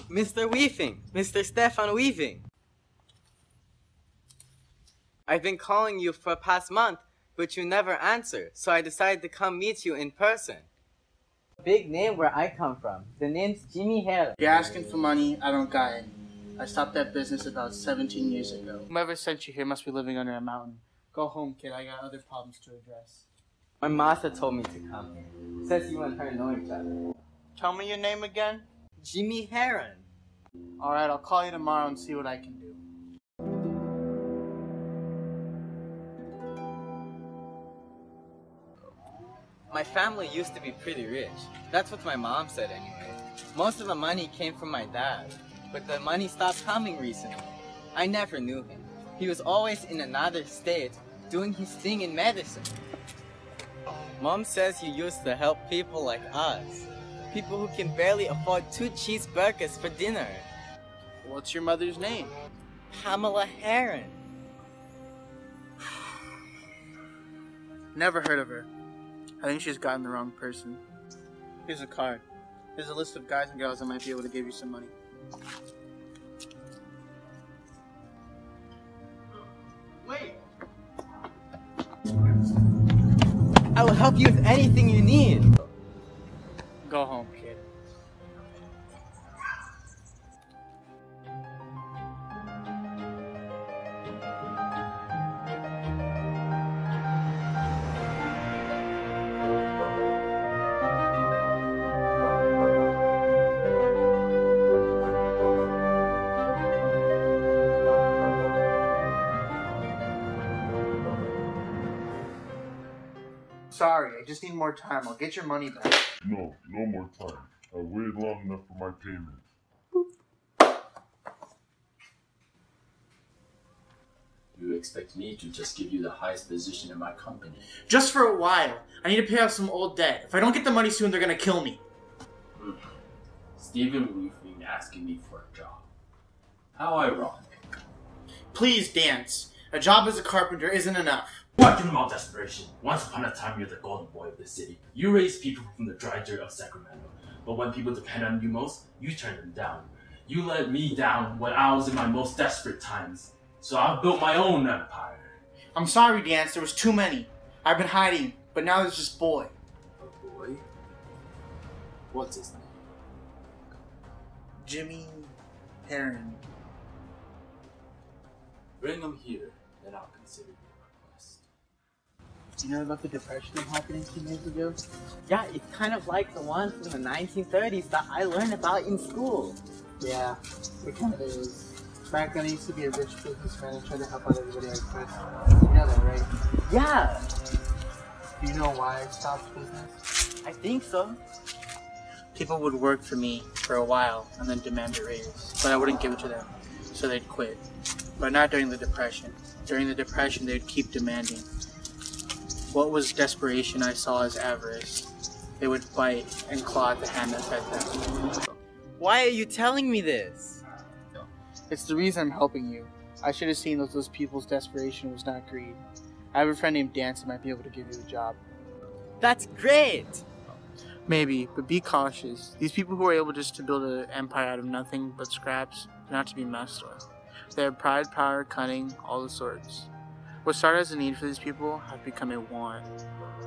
Mr. Weaving! Mr. Stefan Weaving! I've been calling you for the past month, but you never answer, so I decided to come meet you in person. Big name where I come from. The name's Jimmy Heron. You're asking for money, I don't got it. I stopped that business about 17 years ago. Whoever sent you here must be living under a mountain. Go home, kid. I got other problems to address. My master told me to come here. Says you and her know each other. Tell me your name again. Jimmy Heron. Alright, I'll call you tomorrow and see what I can do. My family used to be pretty rich. That's what my mom said anyway. Most of the money came from my dad, but the money stopped coming recently. I never knew him. He was always in another state, doing his thing in medicine. Mom says he used to help people like us. People who can barely afford 2 cheeseburgers for dinner. What's your mother's name? Pamela Heron. Never heard of her. I think she's gotten the wrong person. Here's a card. There's a list of guys and girls that might be able to give you some money. Wait! I will help you with anything you need. Go home, kid. Sorry, I just need more time. I'll get your money back. No more time. I waited long enough for my payment. You expect me to just give you the highest position in my company? Just for a while. I need to pay off some old debt. If I don't get the money soon, they're gonna kill me. Stephen Weaving asking me for a job. How ironic. Please, dance. A job as a carpenter isn't enough. Talking about desperation. Once upon a time, you're the golden boy of the city. You raise people from the dry dirt of Sacramento. But when people depend on you most, you turn them down. You let me down when I was in my most desperate times. So I built my own empire. I'm sorry, Dance. There was too many. I've been hiding, but now there's this boy. A boy? What's his name? Jimmy Heron. Bring him here, then I'll consider your request. Do you know about the depression that happened 18 years ago? Yeah, it's kind of like the one from the 1930s that I learned about in school. Yeah, it kind of is. Back then I used to be a rich businessman and try to help out everybody I could. You know that, right? Yeah. Do you know why I stopped business? I think so. People would work for me for a while and then demand a raise, but I wouldn't give it to them, so they'd quit. But not during the Depression. During the Depression, they'd keep demanding. What was desperation I saw as avarice. They would bite and claw at the hand that fed them. Why are you telling me this? It's the reason I'm helping you. I should have seen that those people's desperation was not greed. I have a friend named Dance that might be able to give you the job. That's great! Maybe, but be cautious. These people who are able just to build an empire out of nothing but scraps are not to be messed with. They have pride, power, cunning, all the sorts. What started as a need for these people have become a want.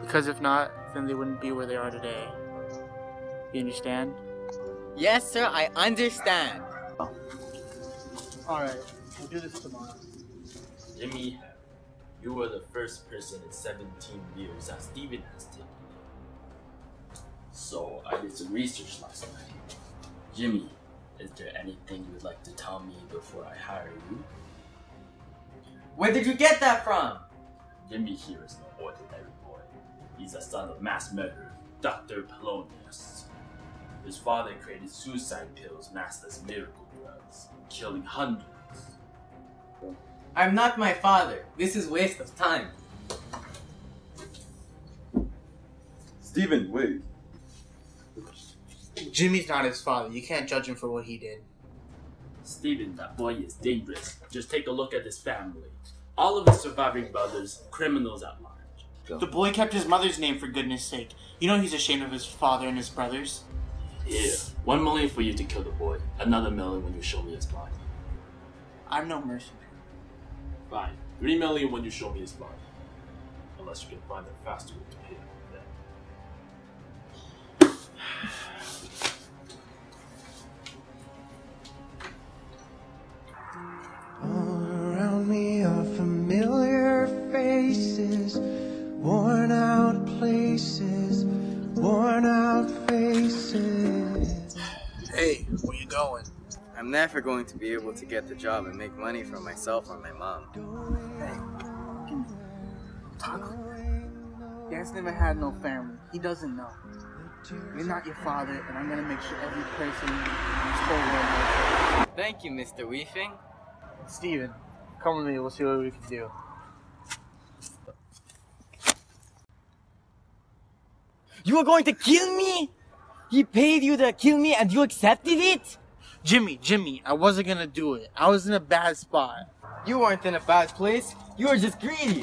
Because if not, then they wouldn't be where they are today. You understand? Yes, sir, I understand. Alright, we'll do this tomorrow. Jimmy Heron, you were the first person in 17 years that Stephen has taken in. So I did some research last night. Jimmy, is there anything you would like to tell me before I hire you? Where did you get that from? Jimmy here is no ordinary boy. He's the son of mass murderer, Dr. Polonius. His father created suicide pills masked as miracle drugs, killing hundreds. I'm not my father. This is waste of time. Stephen, wait. Jimmy's not his father. You can't judge him for what he did. Stephen, that boy is dangerous. Just take a look at his family. All of his surviving brothers, criminals at large. The boy kept his mother's name, for goodness sake. You know he's ashamed of his father and his brothers. Yeah, $1 million for you to kill the boy. Another $1 million when you show me his body. I'm no mercenary. Fine. $3 million when you show me his body. Unless you can find a faster way to pay him then. All around me are familiar faces, worn out places, worn out faces. Hey, where you going? I'm never going to be able to get the job and make money for myself or my mom. Hey, talk. Dad's never had no family. He doesn't know. You're not your father, and I'm gonna make sure every person in this whole world knows. Thank you, Mr. Weefing. Steven, come with me. We'll see what we can do. You were going to kill me? He paid you to kill me and you accepted it? Jimmy, I wasn't gonna do it. I was in a bad spot. You weren't in a bad place. You were just greedy.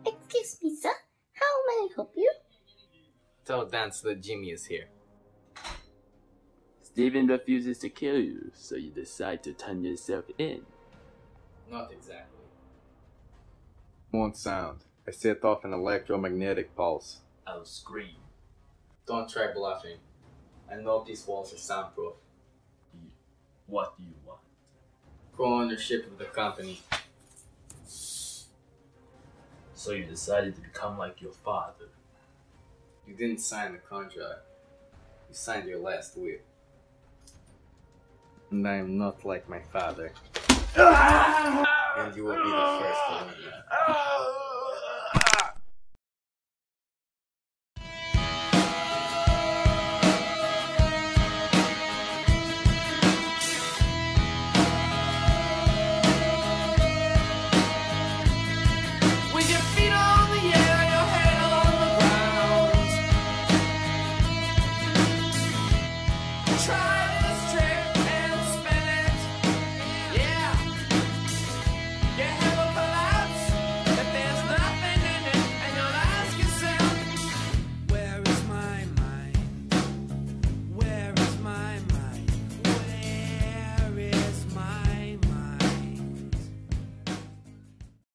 Excuse me, sir. How may I help you? Tell Dance that Jimmy is here. Steven refuses to kill you, so you decide to turn yourself in. Not exactly. Won't sound. I set off an electromagnetic pulse. I'll scream. Don't try bluffing. I know these walls are soundproof. What do you want? Co-ownership of the company. So you decided to become like your father. You didn't sign the contract. You signed your last will. And I am not like my father. And you will be the first to learn that.